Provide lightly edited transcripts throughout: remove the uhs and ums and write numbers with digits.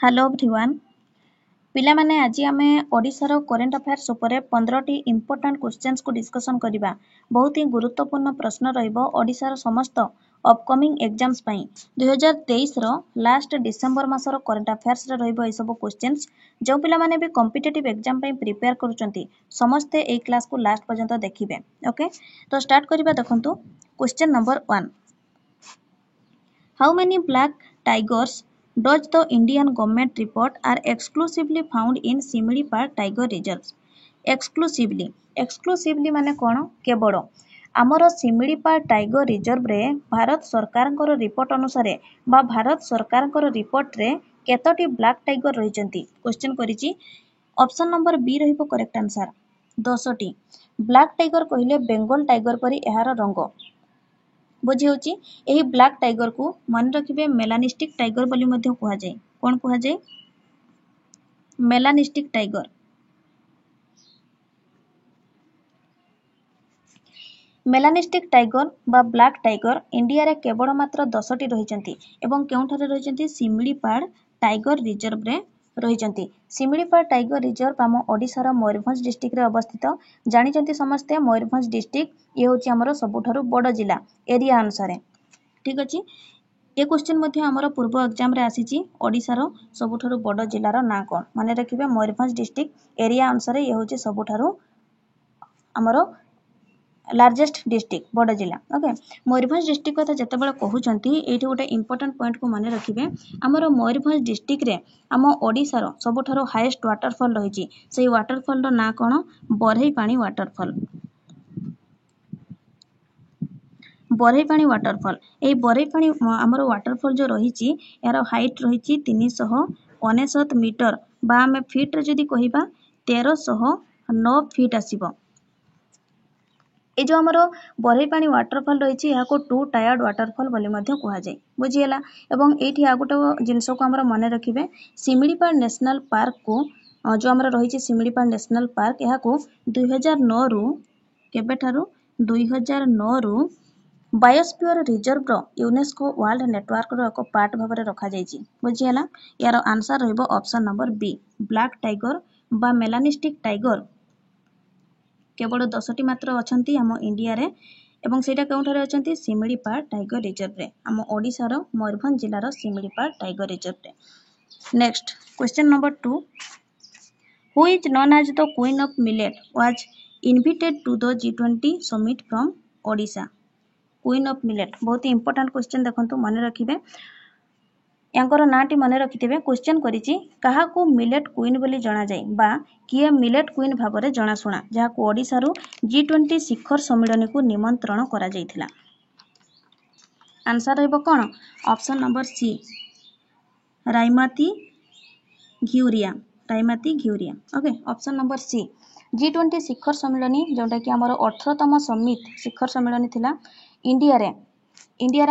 Hello everyone पिलामाने आज आमे ओडिशार करेंट अफेयर्स उपरे 15 इंपोर्टेंट क्वेश्चंस को डिस्कशन करिबा। बहुत ही गुरुत्वपूर्ण प्रश्न रहिबो ओडिशार समस्त अपकमिंग एग्जाम्स पई 2023 रो लास्ट डिसेंबर मासर करेंट अफेयर्स रे रहिबो ए सब क्वेश्चंस जो पिलामाने भी कॉम्पिटिटिव एग्जाम पई प्रिपेयर करूचंती समस्त ए क्लास को लास्ट पर्यंत देखिबे। ओके तो स्टार्ट करिबा। देखंतु question number 1 how many black tigers does the Indian government report are exclusively found in Similipal Tiger Reserves? exclusively माने कौन केवल आमर सिमिलीपाल टाइगर रिजर्व रे भारत सरकार रिपोर्ट अनुसार बा भारत सरकार रिपोर्ट रे केतोटी ब्लैक टाइगर रहिचंती क्वेश्चन करिछि। ऑप्शन नंबर बी रहिबो करेक्ट आंसर 10टी। ब्लैक टाइगर कहिले बेंगल टाइगर परी एहार रंग बुझी होची। एही ब्लैक टाइगर को मन रखिबे मेलानिस्टिक टाइगर बोली मध्य कहा जाए। कौन कहा जाए? Melanistic tiger. मेलानिस्टिक टाइगर बा ब्लैक टाइगर इंडिया रे केवल मात्र 10टी रहिचंती एवं केउठारे रहिचंती सिमिलीपाल टाइगर रिजर्व रे रहिचंती। सिमिलीपाल टाइगर रिजर्व आम ओडिशार मयूरभंज डिस्ट्रिक्ट रे अवस्थित। जानिचंती समस्ते मयूरभंज डिस्ट्रिक्ट ये होची हमरो सबुठारु बड़ जिला एरिया अनुसार। ठीक अछि। ये क्वेश्चन मध्य हमरो पूर्व एग्जाम रे आसीची ओडिशार सबुठारु बड़ जिलार ना कोन माने रखिबे मयूरभंज डिस्ट्रिक्ट एरिया अनुसार ये होची सबुठारु हमरो लार्जेस्ट डिस्ट्रिक्ट बड़ जिला। ओके मयूरभंज डिस्ट्रिक्ट कथा जतेबेले कहउचंती एठी गोटे इंपोर्टेंट पॉइंट को माने रखिबे हमरो मयूरभंज डिस्ट्रिक्ट रे हम ओडिशार सबुठारु हाईएस्ट वाटरफॉल रहिची। सेही वाटरफॉल रो ना कोन? बरहई पानी वाटरफॉल। बरहई पानी वाटरफॉल ए बरहई पानी हमर वाटरफॉल जो रहिची यार हाइट रहिची 369 मीटर बा हमें फीट रे जदी कहिबा 1309 फीट आसीबो। ए जो हमरो बरहई पानी वाटरफॉल रहिची या को टू टायर्ड वाटरफॉल बोली मध्य कहा जाय। बुझियला। एवं एठी आ गोटे जिंस को हमरो मने रखिबे सिमिलीपाल नेशनल पार्क को जो हमरो रहिची सिमिलीपाल नेशनल पार्क या को 2009 रु केबे ठारू 2009 रु बायोस्फीयर रिजर्व रो यूनेस्को वर्ल्ड नेटवर्क रो एक पार्ट भाबरे रखा जायची। बुझियला। यार आंसर रहइबो option number B black tiger बा मेलानिस्टिक टाइगर केवल 10टी मात्र अछंती हम इंडिया रे एवं सेटा केउठारे अछंती सिमिलीपाल टाइगर रिजर्व रे हम ओडिसा रो मयूरभंज जिल्ला रो सिमिलीपाल टाइगर रिजर्व रे। Next question number 2 who is known as the queen of millet was invited to the G20 summit from Odisha? Queen of millet बहुत ही इंपोर्टेंट क्वेश्चन देखंतु मने रखिबे यांकर नाटी मने रखिथिबे। क्वेश्चन करिछि कहा को मिलेट क्वीन बोली जणा जाय बा किए मिलेट क्वीन भाबरे जणा सुना जहा को ओडिसा रु G20 शिखर सम्मेलन को निमंत्रण करा जायथिला। आंसर रहइबो कोन? Option number C Raimati Ghiuria. Raimati Ghiuria. Okay option number C G20 शिखर सम्मेलन जोटा कि हमर 18तम समिट शिखर सम्मेलन थिला इंडिया रे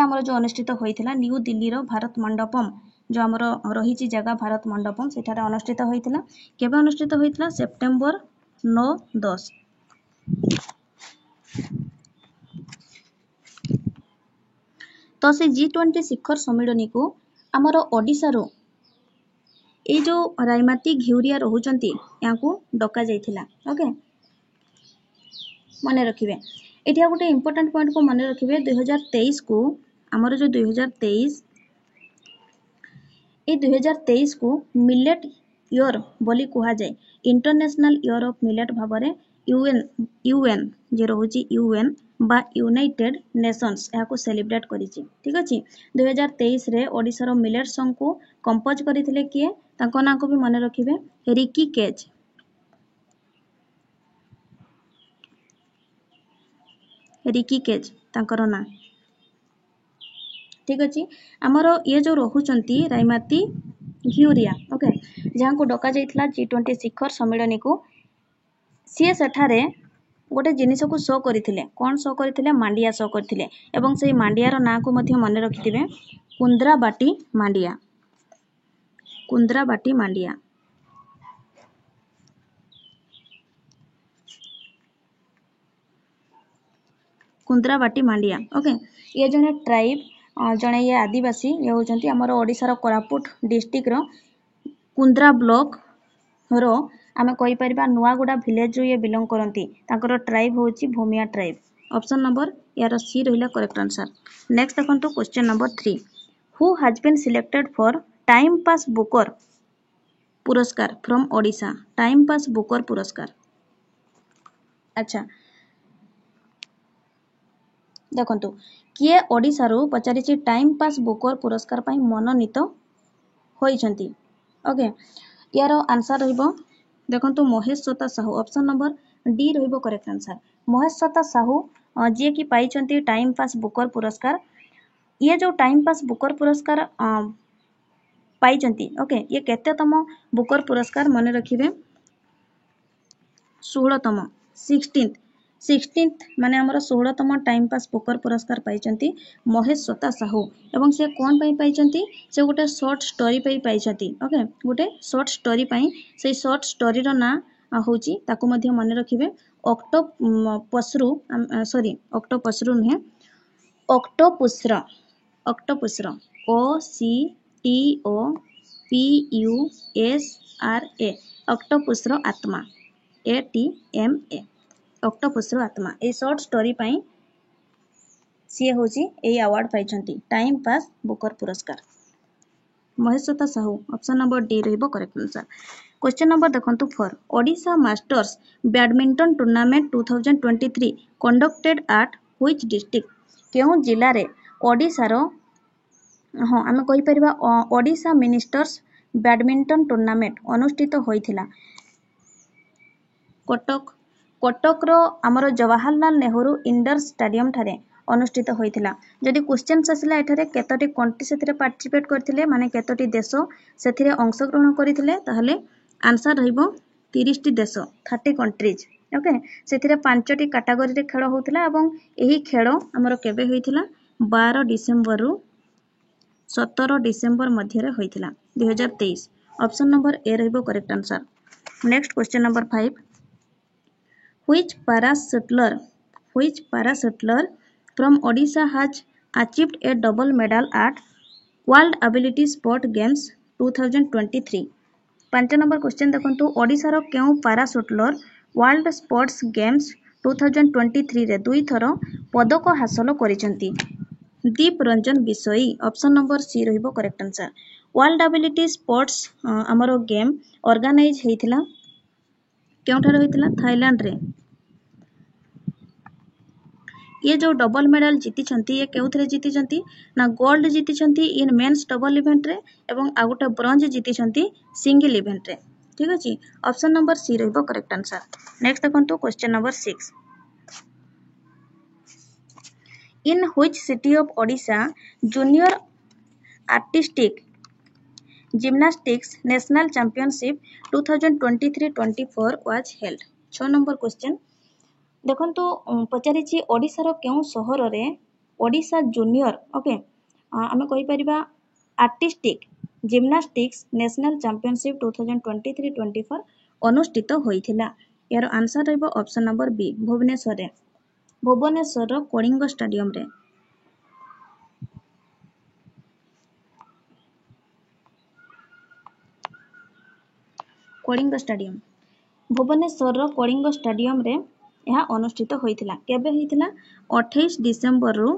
हमर जो अनुष्ठित होइथिला न्यू दिल्ली रो भारत मंडपम जो हमर रहिची जगह भारत मंडपम सेठारे अनुष्ठित होइथिला। केबे अनुष्ठित होइथिला? सेप्टेम्बर 9-10। तो से G20 शिखर सम्मेलन को हमर ओडिसा रो ए जो रायमाती घिउरिया रहुचंती याकू डका जायथिला। ओके मने रखिबे एठी गोटे इंपोर्टेंट पॉइंट को मने रखिबे 2023 को हमर जो 2023 को मिलेट ईयर बोली कहा जाए। इंटरनेशनल ईयर ऑफ मिलेट भाबरे यूएन जे रहुची यूएन बा यूनाइटेड नेशंस याकू सेलिब्रेट करिछि। ठीक अछि। 2023 रे ओडिसा रो मिलेट सॉन्ग को कंपोज करिथिले किए ताको ना को भी मने रखिबे रिकी केज। रिकी केज तांकर ना। ठीक अछि। हमरो ये जो रहुचंती रायमाती घिउरिया ओके जहां को डका जायथिला G20 शिखर सम्मेलन को सी सेठारे गोटे जिनिस को शो करिथिले। कोन शो करिथिले? मांडिया शो करिथिले एवं सेही मांडियार ना को मध्य मने रखिथिबे कुंद्राबाटी मांडिया। कुंद्राबाटी मांडिया। कुंद्राबाटी मांडिया। ओके ये जने ट्राइब जने ये आदिवासी ये होचंती हमर ओडिसा रो कोरापुट डिस्ट्रिक्ट रो कुंद्रा ब्लॉक रो आमे कहि परिबा नुआगुडा विलेज रो ये बिलोंग करंती ताकर ट्राइब होची भूमिया ट्राइब ऑप्शन नंबर यार सी रहिला करेक्ट आंसर नेक्स्ट देखंतु question number 3 who has been selected for time pass booker पुरस्कार from Odisha time pass booker पुरस्कार अच्छा देखंतु किए ओडिशा रो पचारिछि टाइम पास बुकर पुरस्कार पई मनोनीत होइछंती ओके यार आंसर रहिबो देखंतु Mahesh Sota Sahu option number D रहिबो करेक्ट आंसर महेश सोता साहू जे कि पाइछंती टाइम पास बुकर पुरस्कार ये जो टाइम पास बुकर पुरस्कार पाइछंती ओके ये केतेतम बुकर पुरस्कार मने रखिबे 16तम 16th माने हमर 16तम टाइम पास बुकर पुरस्कार पाइछंती महेश सोता साहू एवं से कोन पई पाइछंती से गोटे शॉर्ट स्टोरी पई पाइछंती ओके गोटे शॉर्ट स्टोरी पई से शॉर्ट स्टोरी रो ना होची ताकू मध्ये मने रखिबे ऑक्टोपसरु सॉरी ऑक्टोपसरु नहे ऑक्टोपुसर O C T O P U S R A ऑक्टोपुसर आत्मा ATMA ऑक्टोपसर आत्मा ए शॉर्ट स्टोरी पई सी होची ए अवार्ड पाइछंती टाइम पास बुकर पुरस्कार Mahesh Sota Sahu option number D रहिबो करेक्ट आंसर क्वेश्चन नंबर देखंतु 4 Odisha masters badminton tournament 2023 conducted at which district केउ जिल्ला रे ओडिसा रो हां आमे कहि परिबा ओडिशा मिनिस्टर्स बैडमिंटन टूर्नामेंट अनुष्ठित होइथिला कटक रो हमर जवाहरलाल नेहरू इंडोर स्टेडियम ठारे अनुष्ठित होइथिला जदि क्वेश्चंस आसिला एठारे केतोटी कंट्री सेथिरे पार्टिसिपेट करथिले माने केतोटी देश सेथिरे अंश ग्रहण करिथिले ताहले आंसर रहिबो 30 टी देश 30 कंट्रीज ओके सेथिरे 5 टी कैटेगरी रे खेल होउथिला एवं एही खेल हमर केबे होइथिला 12 डिसेंबर रु 17 डिसेंबर मध्य रे होइथिला 2023 ऑप्शन नंबर ए रहिबो correct answer next question number 5 Which parasautler from Odisha has achieved a double medal at World Ability Sport Games 2023? 5 number question देखंतु ओडिसा रो केउ पाराशूटलर वर्ल्ड स्पोर्ट्स गेम्स 2023 रे दुई थरो पदक हासिल करिसंती Deep Ranjan Bisoi option number C रहिबो correct answer world ability sports हमरो गेम ऑर्गेनाइज हेइथिला केउठार होइथिला थाईलैंड रे ये जो डबल मेडल जीति छंती ये केउथरे जीति छंती ना गोल्ड जीति छंती इन मेंस डबल इवेंट रे एवं आ गोटे ब्रोंज जीति छंती सिंगल इवेंट रे ठीक अछि ऑप्शन नंबर सी रहबो करेक्ट आंसर नेक्स्ट देखंतु question number 6 in which city of Odisha junior artistic gymnastics national championship 2023-24 was held 6 number question देखंतु पचारिछि ओडिसा रो केउ शहर रे ओडिशा जूनियर ओके आमे कहि परिबा आर्टिस्टिक जिम्नास्टिक्स नेशनल चैंपियनशिप 2023-24 अनुष्ठित होइथिला यार आंसर रहबो ऑप्शन नंबर बी भुवनेश्वर रो कलिंग स्टेडियम रे कलिंग स्टेडियम भुवनेश्वर रो कलिंग स्टेडियम रे यह अनुष्ठित होइथिला केबे होइथिला 28 डिसेंबर रु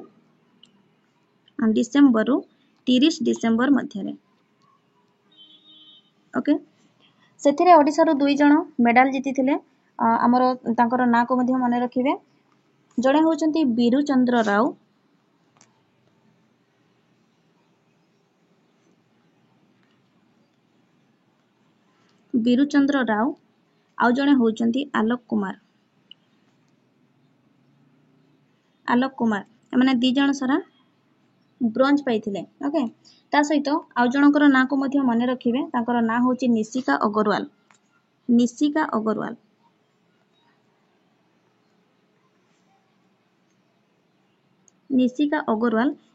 30 डिसेंबर मध्य रे ओके सेथिरे ओडिसा रो दुई जण मेडल जीतिथिले हमरो तांकर ना को मध्य मने रखिबे जणे होचंती बीरुचंद्र राव आउ जणे होचंती आलोक कुमार माने दी जण सारा ब्रोंज पाइथिले ओके ता सहित आउ जणकर ना को मध्य मने रखिबे तांकर ना होची निशिका अग्रवाल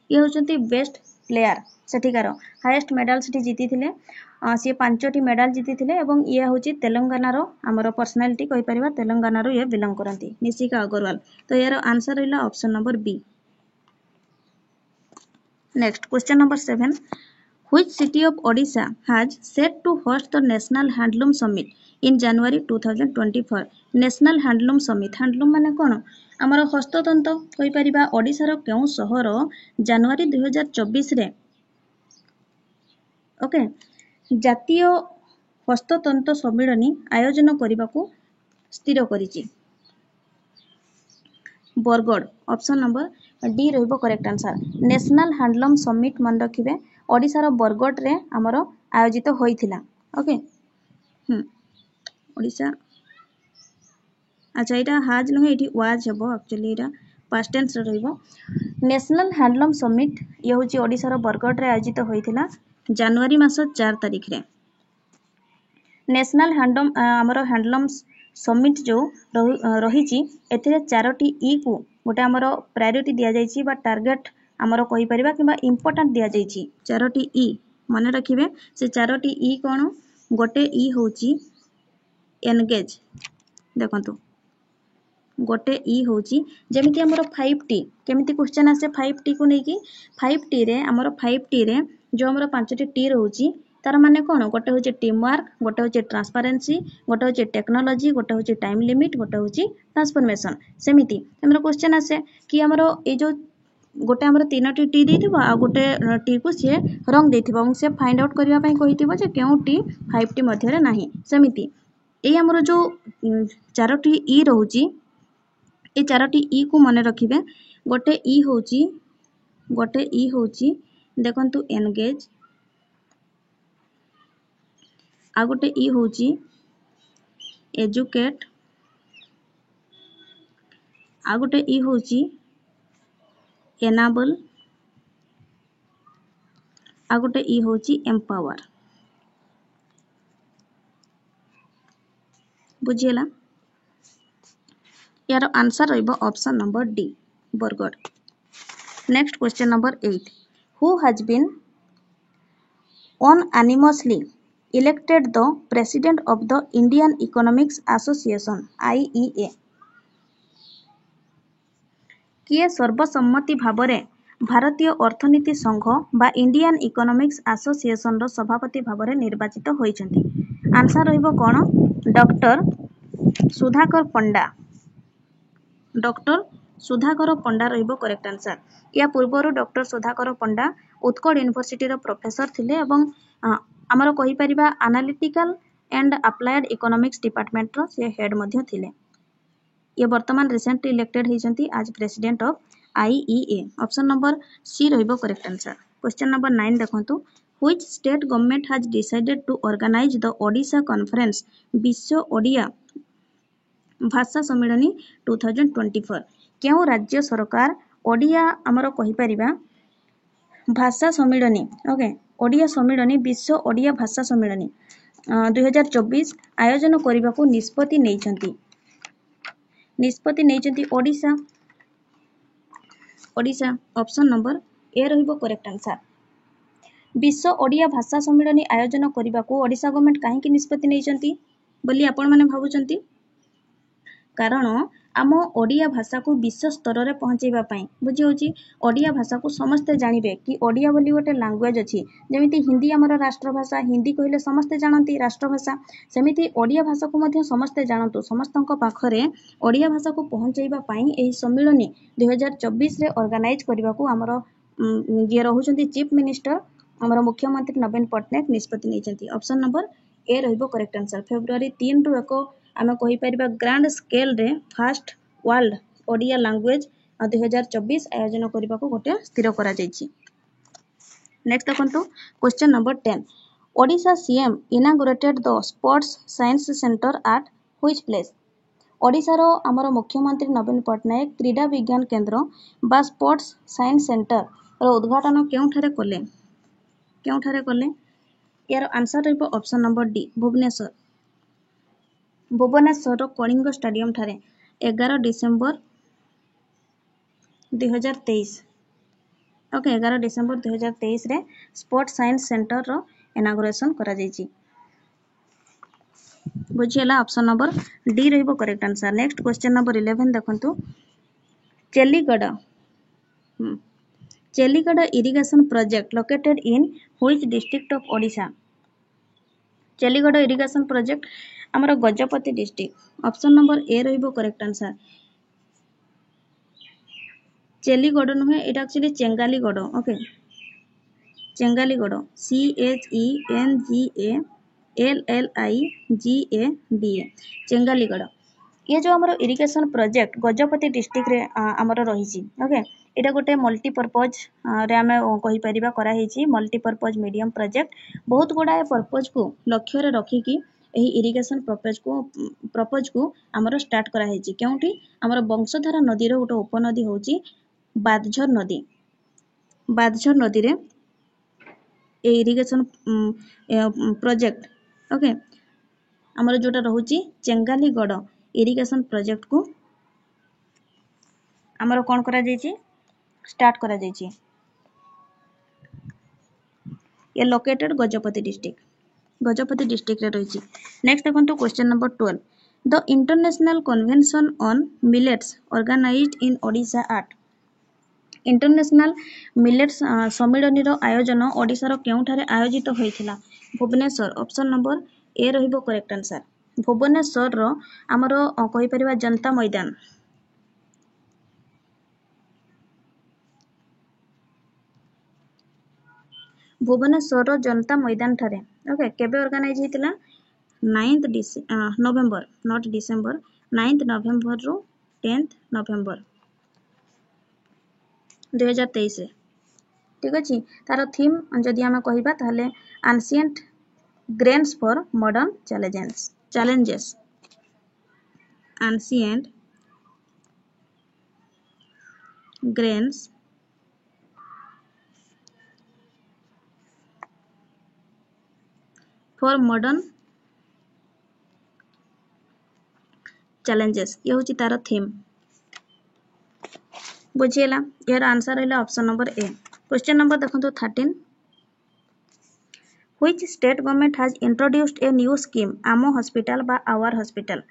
ये होचंती बेस्ट प्लेयर सेठिकार हाईएस्ट मेडल सेठी जीति थिले सी 5टी मेडल जीति थिले एवं ये होची तेलंगाना रो हमर पर्सनालिटी कहि परिबा तेलंगाना रो ये बिलोंग करंती निशिका अग्रवाल तो यार आंसर रहला option number B next question number 7 Which city of Odisha has set to host the National Handloom Summit in January 2024? National Handloom Summit. Handloom माने कौन? आमर हस्ततंत्र कहि परिबा ओडिशार केउ सहर जनवरी 2024 रे ओके जातीय हस्ततंत्र सम्मिलनी आयोजन करने स्थिर करिछि। बरगढ़ ऑप्शन नंबर डी रहिबो correct answer. National handloom summit मन रखिबे ओडिशार बरगढ़ रे हमर आयोजित होइथिला। ओके ओडिशा अच्छा एटा हाज नहे एठी वाज हेबो एक्चुअली एटा पास्ट टेंस रे रहिबो। नेशनल हैंडलूम समिट ये होची ओडिशार बरगढ़ रे आयोजित होइथिला जनवरी मास 4 तारिख रे। नेशनल हैंडलूम हमर हैंडलूम समिट जो रही एथिरे 4टी ई को गोटे आमर प्रायोरिटी दिया जाइछि बा टार्गेट आमर कहि परिबा किबा इंपोर्टेंट दिया जाइछि 4टी ई मन रखिबे। से 4टी ई कोन? गोटे ई होची एनगेज देखंतु गोटे ई होची जेमिति आमर 5टी केमिति क्वेश्चन आसे 5टी को नेकी 5टी रे आमर 5टी रे जो आमर 5टी टी रहउची तार माने कोन? गोटे होची टीम वर्क, गोटे होची ट्रांसपेरेंसी, गोटे होची टेक्नोलॉजी, गोटे होची टाइम लिमिट, गोटे होची ट्रांसफॉर्मेशन। सेमिति हमर क्वेश्चन आसे कि हमर ए जो गोटे हमर 3टी टी देथिबो आ गोटे टी को से रंग देथिबो और से फाइंड आउट करिया पई कहिथिबो जे केउ टी 5टी मध्ये रे नाही। सेमिति ए हमर जो 4टी ई रहउची ए 4टी ई को मने रखिबे। गोटे ई होची देखंतु एनगेज, आ गोटे ई होची एजुकेट, आ गोटे ई होची एनाबल, आ गोटे ई होची एम्पावर। बुझियला यार आंसर रहिबो option number D Bargarh. Next question number 8 who has been unanimously elected the president of the Indian Economics Association IEA? किए सर्वसम्मति भावरे भारतीय अर्थनीति संघ बा इंडियन इकोनॉमिक्स एसोसिएशन रो सभापति भावरे निर्वाचित होइछन्ति? आंसर रहिबो कोन? डॉक्टर सुधाकर पंडा। डॉक्टर सुधाकर पंडा रहिबो करेक्ट आंसर। या पूर्वरु डॉक्टर सुधाकर पंडा उत्कल यूनिवर्सिटी रो प्रोफेसर थिले एवं हमर कहि परिबा analytical and applied economics department रो से हेड मध्ये थिले। ये वर्तमान रिसेंटली इलेक्टेड होइछन्ति as president of IEA। Option number C रहिबो करेक्ट आंसर। क्वेश्चन नंबर 9 देखंतु which state government has decided to organize the Odisha conference विश्व ओडिया भाषा सम्मेलनी 2024? केउ राज्य सरकार ओडिया हमर कहि परिबा भाषा सम्मेलनी ओके ओडिया सम्मेलनी विश्व ओडिया भाषा सम्मेलनी 2024 आयोजन करने को निष्पत्ति नहीं Odisha. Odisha option number A रहिबो करेक्ट आंसर। विश्व ओडिया भाषा सम्मेलनी आयोजन करने को ओडिशा गवर्नमेंट काहेकि निष्पत्ति नहीं बोली आपण माने भाबुचंती? कारण आम ओडिया भाषा को विश्व स्तर रे पहुंचेबा पई बुझी होची ओडिया भाषा को समस्ते जानिबे कि ओडिया बोली गोटे लैंग्वेज अछि। जेमिति हिंदी हमर राष्ट्रभाषा, हिंदी कहले समस्ते जानती राष्ट्रभाषा, सेमिति ओडिया भाषा को मध्य समस्ते जानतु। समस्तଙ୍କ पाखरे ओडिया भाषा को पहुंचेबा पई एही सम्मेलनी 2024 रे ऑर्गेनाइज करबा को हमर जे रहुचंती चीफ मिनिस्टर हमर मुख्यमंत्री नवीन पटनायक निष्पत्ति नैचंती। ऑप्शन नंबर ए रहिबो करेक्ट आंसर। फेब्रुआरी 3 रु एको आमे कहि परिबा ग्रांड स्केल रे फर्स्ट वर्ल्ड ओडिया लैंग्वेज 2024 आयोजन करबा को गोटे स्थिर करा जायछि। नेक्स्ट देखंतु question number 10 Odisha CM inaugurated the sports science centre at which place? Odisha रो हमर मुख्यमंत्री नवीन पटनायक क्रीडा विज्ञान केंद्र बा स्पोर्ट्स साइंस सेंटर रो उद्घाटन केउठारे कले? यार आंसर रहबो option number D Bhubaneswar. Bhubaneswar Kalinga stadium ठारे 11 डिसेंबर 2023 ओके 11 डिसेंबर 2023 रे स्पोर्ट्स साइंस सेंटर रो इनागुरेशन करा जायछि। बुझियला ऑप्शन नंबर डी रहिबो correct answer. Next question number 11 देखंतु Cheligarh Cheligarh irrigation project located in which district of Odisha? Cheligarh irrigation project आमर Gajapati district. Option number A रहिबो करेक्ट आंसर। चेलीगढ़ नुहे एटा actually Chengaligarh. Okay Chengaligarh CHENGALLIGADA चेंगालीगढ़। ये जो आमर इरिगेशन प्रोजेक्ट गजपति डिस्ट्रिक्ट रे आमर रही। ओके एटा गोटे मल्टीपर्पज रे आमे कहि परिबा करा हेची मल्टीपर्पज मीडियम प्रोजेक्ट बहुत गुड़ाए पर्पज को लक्ष्य रे रखिकी एही इरिगेशन प्रपोज को आमर स्टार्ट करा हेची केउठी आमर वंशधारा नदी रो गोटे उपनदी होची बादझर नदी। बादझर नदी रे ए इरिगेशन प्रोजेक्ट ओके आमर जोटा रहुची चेंगालीगढ़ इरिगेशन प्रोजेक्ट को आमर कोन करा जायची स्टार्ट करा जायची। ये लोकेटेड गजपति डिस्ट्रिक्ट रे रही। नेक्स्ट देखंतु question number 12 the international convention on millets organized in Odisha at. International millets सम्मिलनी रो आयोजन ओडिशा रो केउठारे आयोजित होइथिला? भुवनेश्वर। ऑप्शन नंबर ए रहिबो करेक्ट आंसर। भुवनेश्वर रो आमर कहि परिबा जनता मैदान भुवनेश्वर रो जनता मैदान ठारे ओके केबे ऑर्गेनाइज होइतिला 9th November not December 9th November रो 10th नवेम्बर 2023 रे। ठीक अछि तार थीम जदि आमे कहिबा ताले ancient grains for modern challenges ancient grains for modern challenges ये होची तार थीम। बुझिएला यार आंसर रहला ऑप्शन नंबर ए। क्वेश्चन नंबर देखंतु 13 which state government has introduced a new scheme Amo hospital बा आवर हॉस्पिटल।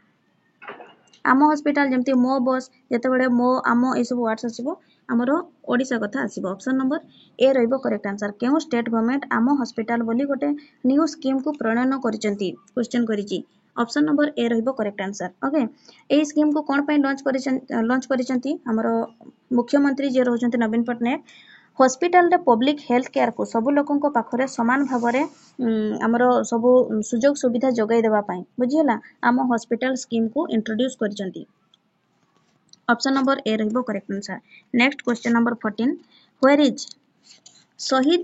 आमो हॉस्पिटल जेमती मो बस जते बडे मो आमो ए सब वर्ड्स आसीबो हमरो ओडिसा कथा आसीबो। ऑप्शन नंबर ए रहइबो करेक्ट आंसर। केउ स्टेट गवर्नमेंट आमो हॉस्पिटल बोली गोटे न्यू स्कीम को प्रणयन करिसंती क्वेश्चन करिछि। ऑप्शन नंबर ए रहइबो करेक्ट आंसर। ओके ए स्कीम को कोन पय लॉन्च करिसंती हमरो मुख्यमंत्री जे रहउचंती नवीन पटनायक हॉस्पिटल रे पब्लिक हेल्थ केयर को सब लोगों को पाखरे समान भावरे हमरो सब सुजोग सुविधा जोगाई देबा पय बुझियला आमो हॉस्पिटल स्कीम को इंट्रोड्यूस करिसंती। ऑप्शन नंबर ए रहइबो correct answer. Next question number 14 where is Shaheed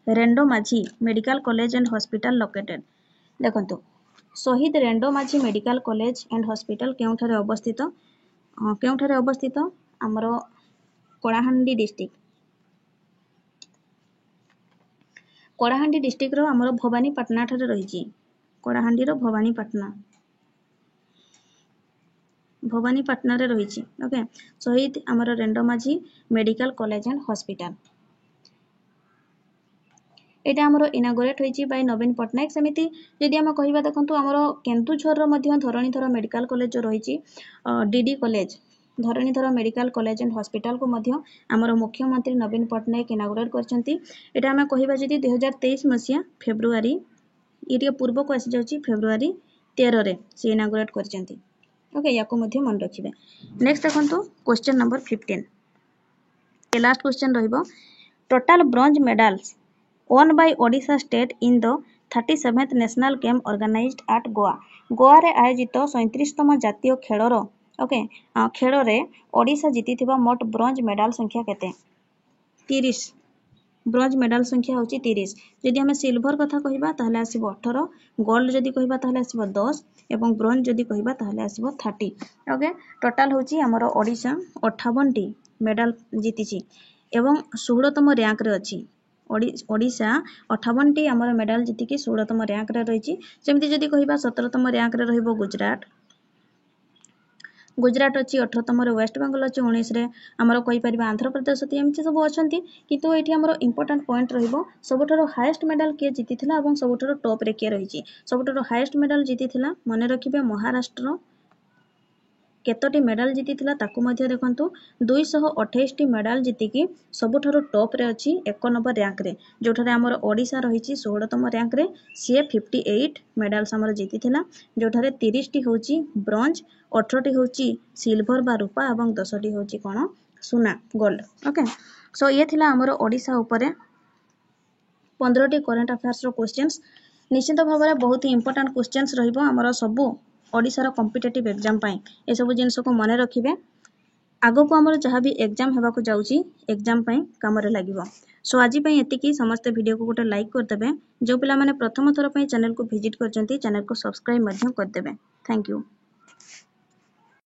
Rendo Majhi medical college and hospital located. देखंतु Shaheed Rendo Majhi medical college and hospital केउठारे अवस्थित हमरो कोड़ाहांडी डिस्ट्रिक्ट रो हमरो भवानीपाटना ठारे रहिछि। कोड़ाहांडी रो भवानीपाटना रे रहिछि। ओके शहीद हमरो रेंडो Majhi medical college and hospital एटा हमरो इनागोरेट होइछि बाय नवीन पटनायक। सेमिति यदि हम कहिबा देखंतु हमरो केन्दुझर रो मध्य धरणीधर मेडिकल कॉलेज जो रहिछि DD college Dharanidhar medical college and hospital को मध्य हमरो मुख्यमंत्री नवीन पटनायक इनागोरेट करछंती। एटा हम कहिबा जदि 2023 मसिया फेब्रुआरी इरिया पूर्व को आसी जाउछि फेब्रुआरी 13 रे से इनागोरेट करछंती। ओके याको मध्य मन रखिबे। नेक्स्ट देखंतु क्वेश्चन नंबर 15 ए लास्ट क्वेश्चन रहिबो total bronze medals won by Odisha state in the 37th national game organized at Goa। Goa रे आयोजित 37तम जातीय खेलर ओके खेल रे ओडिशा जीतिथिबा मोट ब्रोंज मेडल संख्या केते 30 ब्रोंज मेडल संख्या होची 30। जदि हम सिल्वर कथा कहिबा ताहले आसीबो 18 गोल्ड जदि कहिबा ताहले आसीबो 10 एवं ब्रोंज जदि कहिबा ताहले आसीबो 30। ओके टोटल होची हमरो ओडिशा 58 टी मेडल जीतिची एवं 16तम रैंक रे अछि। ओडिशा 58 टी हमर मेडल जीति की 16तम रैंक रे रहिछि। जेमति जदि कहिबा 17तम रैंक रे रहिबो गुजरात अछि 18तम रे वेस्ट बेंगल अछि 19 रे हमर कहि परिबा आंध्र प्रदेश अछि एमति सब अछंती। किंतु एठी हमर इंपोर्टेंट पॉइंट रहिबो सबठरो हाईएस्ट मेडल के जीतिथिला एवं सबठरो टॉप रे के रहिछि। सबठरो हाईएस्ट मेडल जीतिथिला माने रखिबे महाराष्ट्र केतोटी मेडल जीतिथिला ताकू मध्य देखंतु 228 मेडल जीतिकी सबुठारु टॉप रे अछि 1 नंबर रैंक रे जोठारे हमर ओडिसा रहिछि 16तम रैंक रे सी 58 मेडल्स हमर जीतिथिला जोठारे 30 टी होछि ब्रोंज 18 टी होछि सिल्वर बा रूपा एवं 10 टी होछि कोन सुना गोल्ड ओके सो ये थिला हमर ओडिसा ऊपर 15 टी करंट अफेयर्स रो क्वेश्चंस निश्चित भाव में बहुत ही इंपोर्टेंट क्वेश्चंस रहिबो हमर सबु ओडिसा कॉम्पिटिटिव एग्जाम पाई ए सब जिनस को मन रखिबे आगो को हमर जहाँ भी एग्जाम हेबा को जाउची एग्जाम पाई काम रे लागिबो सो आज पाई एतिकी समस्त वीडियो को गोटे लाइक कर देबे जो पिला माने प्रथम थर पाई चैनल को विजिट करचंती चैनल को सब्सक्राइब मध्यम कर देबे थैंक यू।